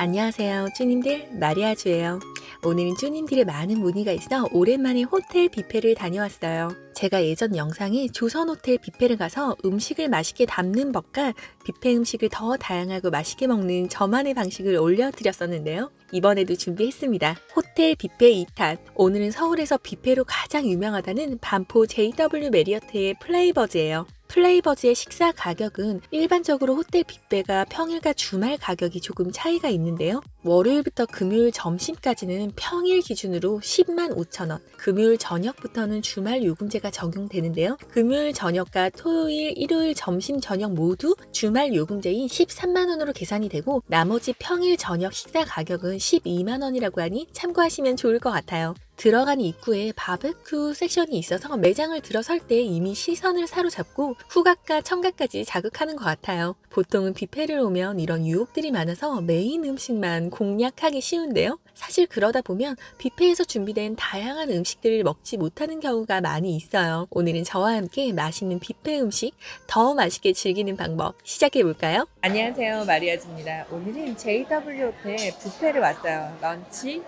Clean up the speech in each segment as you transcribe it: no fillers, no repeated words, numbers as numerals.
안녕하세요, 쭈님들. 마리아주예요. 오늘은 쭈님들의 많은 문의가 있어 오랜만에 호텔 뷔페를 다녀왔어요. 제가 예전 영상에 조선 호텔 뷔페를 가서 음식을 맛있게 담는 법과 뷔페 음식을 더 다양하고 맛있게 먹는 저만의 방식을 올려드렸었는데요. 이번에도 준비했습니다. 호텔 뷔페 2탄. 오늘은 서울에서 뷔페로 가장 유명하다는 반포 JW 메리어트의 플레이버즈예요. 플레이버즈의 식사 가격은 일반적으로 호텔 뷔페가 평일과 주말 가격이 조금 차이가 있는데요. 월요일부터 금요일 점심까지는 평일 기준으로 10만 5천 원, 금요일 저녁부터는 주말 요금제가 적용되는데요. 금요일 저녁과 토요일, 일요일 점심 저녁 모두 주말 요금제인 13만 원으로 계산이 되고 나머지 평일 저녁 식사 가격은 12만 원이라고 하니 참고하시면 좋을 것 같아요. 들어가는 입구에 바베큐 섹션이 있어서 매장을 들어설 때 이미 시선을 사로잡고 후각과 청각까지 자극하는 것 같아요. 보통은 뷔페를 오면 이런 유혹들이 많아서 메인 음식만 공략하기 쉬운데요. 사실 그러다 보면 뷔페에서 준비된 다양한 음식들을 먹지 못하는 경우가 많이 있어요. 오늘은 저와 함께 맛있는 뷔페 음식 더 맛있게 즐기는 방법 시작해볼까요? 안녕하세요, 마리아주입니다. 오늘은 JW 호텔 뷔페를 왔어요. 런치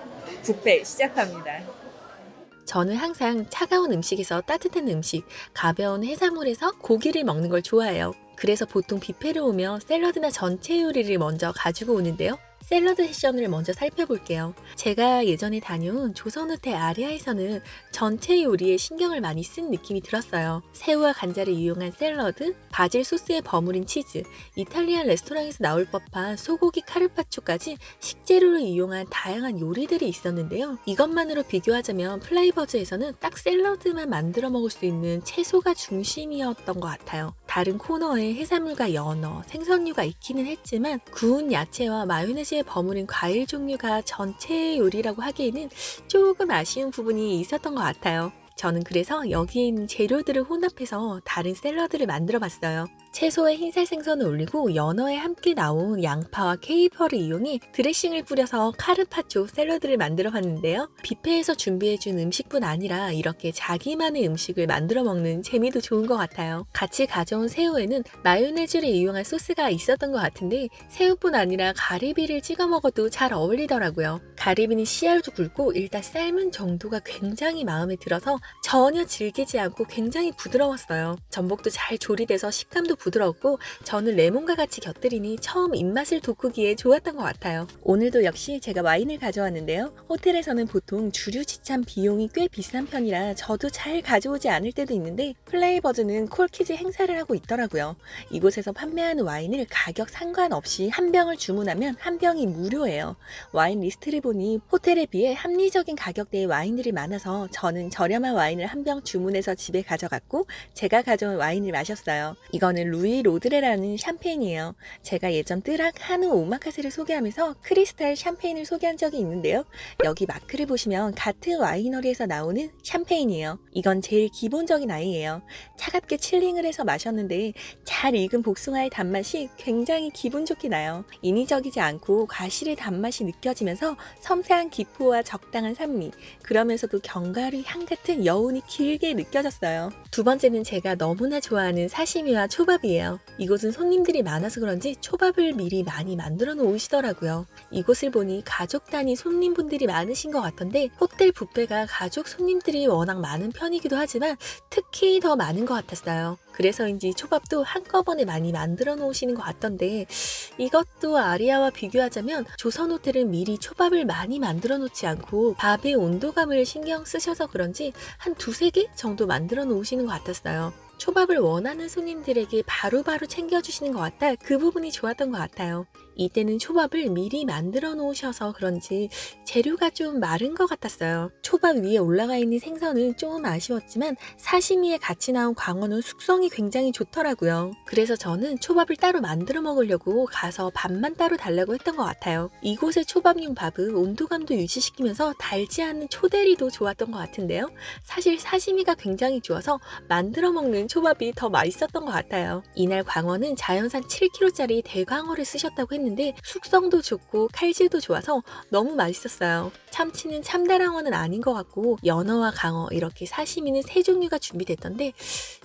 뷔페 시작합니다. 저는 항상 차가운 음식에서 따뜻한 음식, 가벼운 해산물에서 고기를 먹는 걸 좋아해요. 그래서 보통 뷔페를 오면 샐러드나 전체 요리를 먼저 가지고 오는데요. 샐러드 세션을 먼저 살펴볼게요. 제가 예전에 다녀온 조선호텔 아리아에서는 전체 요리에 신경을 많이 쓴 느낌이 들었어요. 새우와 간장을 이용한 샐러드, 바질 소스에 버무린 치즈, 이탈리안 레스토랑에서 나올 법한 소고기 카르파초까지 식재료를 이용한 다양한 요리들이 있었는데요. 이것만으로 비교하자면 플레이버즈에서는 딱 샐러드만 만들어 먹을 수 있는 채소가 중심이었던 것 같아요. 다른 코너에 해산물과 연어, 생선류가 있기는 했지만 구운 야채와 마요네즈에 버무린 과일 종류가 전체 요리라고 하기에는 조금 아쉬운 부분이 있었던 것 같아요. 저는 그래서 여기에 있는 재료들을 혼합해서 다른 샐러드를 만들어 봤어요. 채소에 흰살 생선을 올리고 연어에 함께 나온 양파와 케이퍼를 이용해 드레싱을 뿌려서 카르파초 샐러드를 만들어 봤는데요. 뷔페에서 준비해준 음식뿐 아니라 이렇게 자기만의 음식을 만들어 먹는 재미도 좋은 것 같아요. 같이 가져온 새우에는 마요네즈를 이용한 소스가 있었던 것 같은데 새우뿐 아니라 가리비를 찍어 먹어도 잘 어울리더라고요. 가리비는 씨알도 굵고 일단 삶은 정도가 굉장히 마음에 들어서 전혀 질기지 않고 굉장히 부드러웠어요. 전복도 잘 조리돼서 식감도 부드럽고 저는 레몬과 같이 곁들이니 처음 입맛을 돋구기에 좋았던 것 같아요. 오늘도 역시 제가 와인을 가져왔는데요. 호텔에서는 보통 주류 지참 비용이 꽤 비싼 편이라 저도 잘 가져오지 않을 때도 있는데 플레이버즈는 콜키즈 행사를 하고 있더라고요. 이곳에서 판매하는 와인을 가격 상관없이 한 병을 주문하면 한 병이 무료예요. 와인 리스트를 보니 호텔에 비해 합리적인 가격대의 와인들이 많아서 저는 저렴한 와인을 한 병 주문해서 집에 가져갔고 제가 가져온 와인을 마셨어요. 이거는 루이 로드레라는 샴페인이에요. 제가 예전 뜨락 한우 오마카세를 소개하면서 크리스탈 샴페인을 소개한 적이 있는데요. 여기 마크를 보시면 같은 와이너리에서 나오는 샴페인이에요. 이건 제일 기본적인 아이예요. 차갑게 칠링을 해서 마셨는데 잘 익은 복숭아의 단맛이 굉장히 기분 좋게 나요. 인위적이지 않고 과실의 단맛이 느껴지면서 섬세한 기포와 적당한 산미, 그러면서도 견과류 향 같은 여운이 길게 느껴졌어요. 두 번째는 제가 너무나 좋아하는 사시미와 초밥이에요. 이곳은 손님들이 많아서 그런지 초밥을 미리 많이 만들어 놓으시더라고요. 이곳을 보니 가족 단위 손님분들이 많으신 것 같던데 호텔 뷔페가 가족 손님들이 워낙 많은 편이기도 하지만 특히 더 많은 것 같았어요. 그래서인지 초밥도 한꺼번에 많이 만들어 놓으시는 것 같던데 이것도 아리아와 비교하자면 조선 호텔은 미리 초밥을 많이 만들어 놓지 않고 밥의 온도감을 신경 쓰셔서 그런지 한 두세 개 정도 만들어 놓으시는 것 같았어요. 초밥을 원하는 손님들에게 바로바로 챙겨주시는 것 같아 그 부분이 좋았던 것 같아요. 이때는 초밥을 미리 만들어 놓으셔서 그런지 재료가 좀 마른 것 같았어요. 초밥 위에 올라가 있는 생선은 좀 아쉬웠지만 사시미에 같이 나온 광어는 숙성이 굉장히 좋더라고요. 그래서 저는 초밥을 따로 만들어 먹으려고 가서 밥만 따로 달라고 했던 것 같아요. 이곳의 초밥용 밥은 온도감도 유지시키면서 달지 않는 초대리도 좋았던 것 같은데요. 사실 사시미가 굉장히 좋아서 만들어 먹는 초밥이 더 맛있었던 것 같아요. 이날 광어는 자연산 7kg짜리 대광어를 쓰셨다고 했는데 숙성도 좋고 칼질도 좋아서 너무 맛있었어요. 참치는 참다랑어는 아닌 것 같고 연어와 강어 이렇게 사시미는 세 종류가 준비됐던데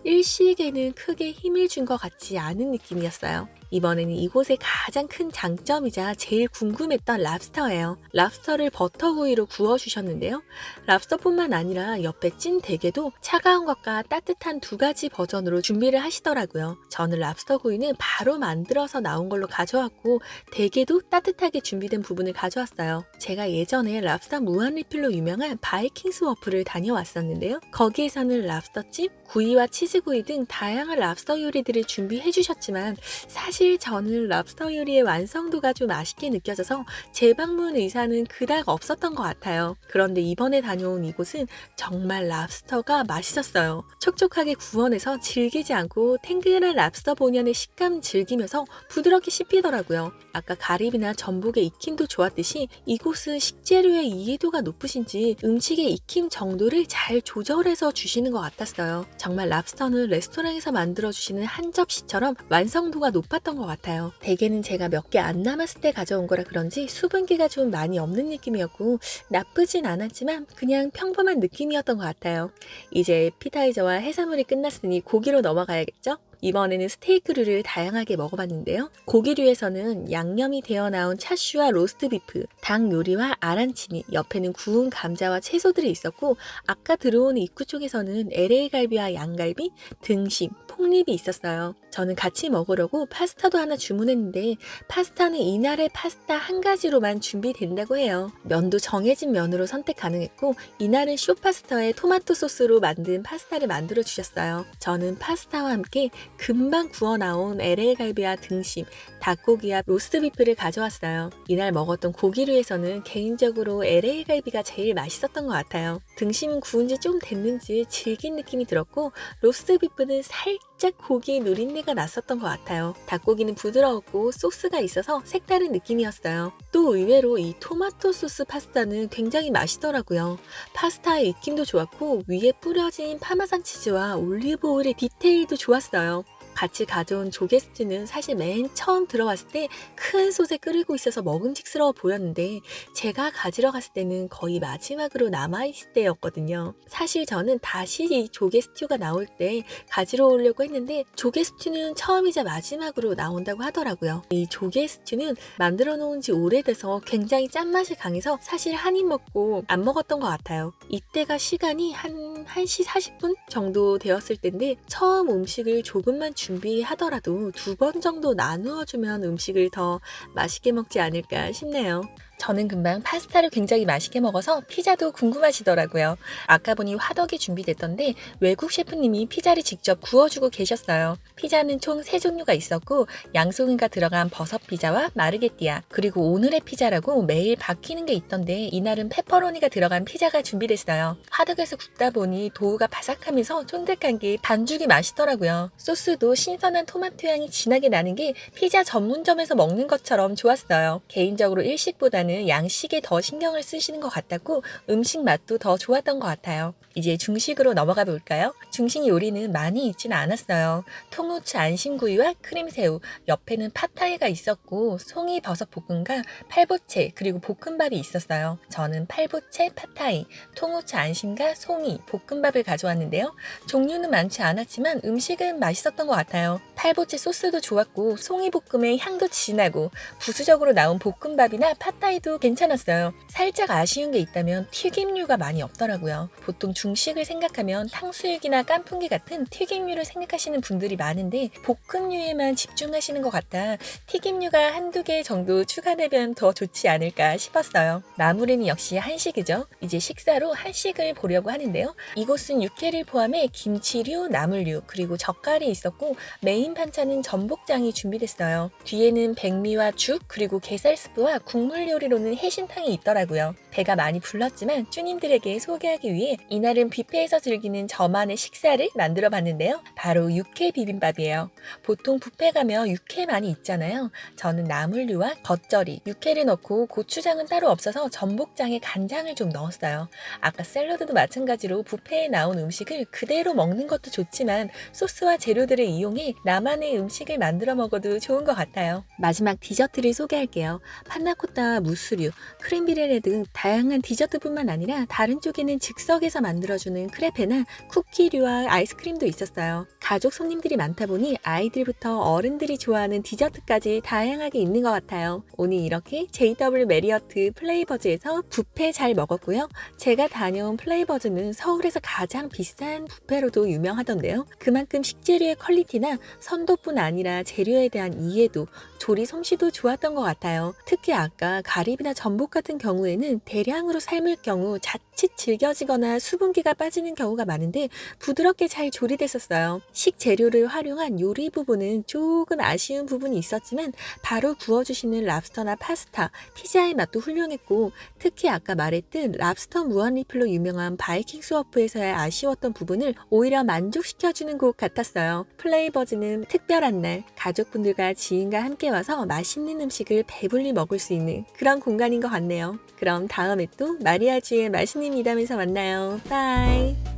일식에는 크게 힘을 준 것 같지 않은 느낌이었어요. 이번에는 이곳의 가장 큰 장점이자 제일 궁금했던 랍스터예요. 랍스터를 버터구이로 구워주셨는데요. 랍스터뿐만 아니라 옆에 찐 대게도 차가운 것과 따뜻한 두 가지 버전으로 준비를 하시더라고요. 저는 랍스터 구이는 바로 만들어서 나온 걸로 가져왔고 대게도 따뜻하게 준비된 부분을 가져왔어요. 제가 예전에 랍스터 무한 리필로 유명한 바이킹스 워프를 다녀왔었는데요. 거기에서는 랍스터찜, 구이와 치즈구이 등 다양한 랍스터 요리들을 준비해 주셨지만 사실 저는 랍스터 요리의 완성도가 좀 아쉽게 느껴져서 재방문 의사는 그닥 없었던 것 같아요. 그런데 이번에 다녀온 이곳은 정말 랍스터가 맛있었어요. 촉촉하게 구워내서 질기지 않고 탱글한 랍스터 본연의 식감 즐기면서 부드럽게 씹히더라고요. 아까 가리비나 전복의 익힘도 좋았듯이 이곳은 식재료의 이해도가 높으신지 음식의 익힘 정도를 잘 조절해서 주시는 것 같았어요. 정말 랍스터는 레스토랑에서 만들어주시는 한 접시처럼 완성도가 높았던 것 같아요. 대게는 제가 몇 개 안 남았을 때 가져온 거라 그런지 수분기가 좀 많이 없는 느낌이었고 나쁘진 않았지만 그냥 평범한 느낌이었던 것 같아요. 이제 피타이저와 해산물이 끝났으니 고기로 넘어가야겠죠? 이번에는 스테이크류를 다양하게 먹어봤는데요. 고기류에서는 양념이 되어 나온 차슈와 로스트 비프, 닭 요리와 아란치니, 옆에는 구운 감자와 채소들이 있었고 아까 들어온 입구 쪽에서는 LA 갈비와 양갈비, 등심, 폭립이 있었어요. 저는 같이 먹으려고 파스타도 하나 주문했는데 파스타는 이날의 파스타 한 가지로만 준비된다고 해요. 면도 정해진 면으로 선택 가능했고 이날은 쇼파스타에 토마토 소스로 만든 파스타를 만들어 주셨어요. 저는 파스타와 함께 금방 구워 나온 LA 갈비와 등심, 닭고기와 로스트 비프를 가져왔어요. 이날 먹었던 고기류에서는 개인적으로 LA 갈비가 제일 맛있었던 것 같아요. 등심은 구운 지 좀 됐는지 질긴 느낌이 들었고 로스트 비프는 살짝 고기 누린내가 났었던 것 같아요. 닭고기는 부드러웠고 소스가 있어서 색다른 느낌이었어요. 또 의외로 이 토마토 소스 파스타는 굉장히 맛있더라고요. 파스타의 익힘도 좋았고 위에 뿌려진 파마산 치즈와 올리브 오일의 디테일도 좋았어요. 같이 가져온 조개 스튜는 사실 맨 처음 들어왔을 때 큰 솥에 끓이고 있어서 먹음직스러워 보였는데 제가 가지러 갔을 때는 거의 마지막으로 남아있을 때였거든요. 사실 저는 다시 이 조개 스튜가 나올 때 가지러 오려고 했는데 조개 스튜는 처음이자 마지막으로 나온다고 하더라고요. 이 조개 스튜는 만들어 놓은 지 오래돼서 굉장히 짠맛이 강해서 사실 한 입 먹고 안 먹었던 것 같아요. 이때가 시간이 한 1시 40분 정도 되었을 텐데 처음 음식을 조금만 준비하더라도 2번 정도 나누어주면 음식을 더 맛있게 먹지 않을까 싶네요. 저는 금방 파스타를 굉장히 맛있게 먹어서 피자도 궁금하시더라고요. 아까 보니 화덕이 준비됐던데 외국 셰프님이 피자를 직접 구워주고 계셨어요. 피자는 총 3종류가 있었고 양송이가 들어간 버섯 피자와 마르게띠아, 그리고 오늘의 피자라고 매일 바뀌는 게 있던데 이날은 페퍼로니가 들어간 피자가 준비됐어요. 화덕에서 굽다 보니 도우가 바삭하면서 쫀득한 게 반죽이 맛있더라고요. 소스도 신선한 토마토 향이 진하게 나는 게 피자 전문점에서 먹는 것처럼 좋았어요. 개인적으로 일식보다는 양식에 더 신경을 쓰시는 것 같았고 음식 맛도 더 좋았던 것 같아요. 이제 중식으로 넘어가 볼까요? 중식 요리는 많이 있지는 않았어요. 통후추 안심구이와 크림새우, 옆에는 팟타이가 있었고 송이버섯 볶음과 팔보채 그리고 볶음밥이 있었어요. 저는 팔보채, 팟타이, 통후추 안심과 송이, 볶음밥을 가져왔는데요. 종류는 많지 않았지만 음식은 맛있었던 것 같아요. 팔보채 소스도 좋았고 송이볶음의 향도 진하고 부수적으로 나온 볶음밥이나 팟타이도 괜찮았어요. 살짝 아쉬운 게 있다면 튀김류가 많이 없더라고요. 보통 중식을 생각하면 탕수육이나 깐풍기 같은 튀김류를 생각하시는 분들이 많은데 볶음류에만 집중하시는 것 같아 튀김류가 한두 개 정도 추가되면 더 좋지 않을까 싶었어요. 마무리는 역시 한식이죠. 이제 식사로 한식을 보려고 하는데요. 이곳은 육회를 포함해 김치류, 나물류, 그리고 젓갈이 있었고 메인 반찬은 전복장이 준비됐어요. 뒤에는 백미와 죽, 그리고 게살 스프와 국물 요리로는 해신탕이 있더라고요. 배가 많이 불렀지만 쭈님들에게 소개하기 위해 이날은 뷔페에서 즐기는 저만의 식사를 만들어 봤는데요. 바로 육회 비빔밥이에요. 보통 뷔페 가면 육회 많이 있잖아요. 저는 나물류와 겉절이, 육회를 넣고 고추장은 따로 없어서 전복장에 간장을 좀 넣었어요. 아까 샐러드도 마찬가지로 뷔페에 나온 음식을 그대로 먹는 것도 좋지만 소스와 재료들을 이용해 나만의 음식을 만들어 먹어도 좋은 것 같아요. 마지막 디저트를 소개할게요. 판나코타와 무스류, 크림비레레 등 다양한 디저트뿐만 아니라 다른 쪽에는 즉석에서 만들어주는 크레페나 쿠키류와 아이스크림도 있었어요. 가족 손님들이 많다 보니 아이들부터 어른들이 좋아하는 디저트까지 다양하게 있는 것 같아요. 오늘 이렇게 JW 메리어트 플레이버즈에서 뷔페 잘 먹었고요. 제가 다녀온 플레이버즈는 서울에서 가장 비싼 뷔페로도 유명하던데요. 그만큼 식재료의 퀄리티나 선도뿐 아니라 재료에 대한 이해도, 조리 솜씨도 좋았던 것 같아요. 특히 아까 가리비나 전복 같은 경우에는 대량으로 삶을 경우 자칫 질겨지거나 수분기가 빠지는 경우가 많은데 부드럽게 잘 조리됐었어요. 식재료를 활용한 요리 부분은 조금 아쉬운 부분이 있었지만 바로 구워주시는 랍스터나 파스타, 피자의 맛도 훌륭했고, 특히 아까 말했듯 랍스터 무한 리필로 유명한 바이킹 스워프에서의 아쉬웠던 부분을 오히려 만족시켜주는 곳 같았어요. 플레이버즈는 특별한 날 가족분들과 지인과 함께 와서 맛있는 음식을 배불리 먹을 수 있는 그런 공간인 것 같네요. 그럼 다음에 또 마리아주의 맛있는 미담에서 만나요. 바이.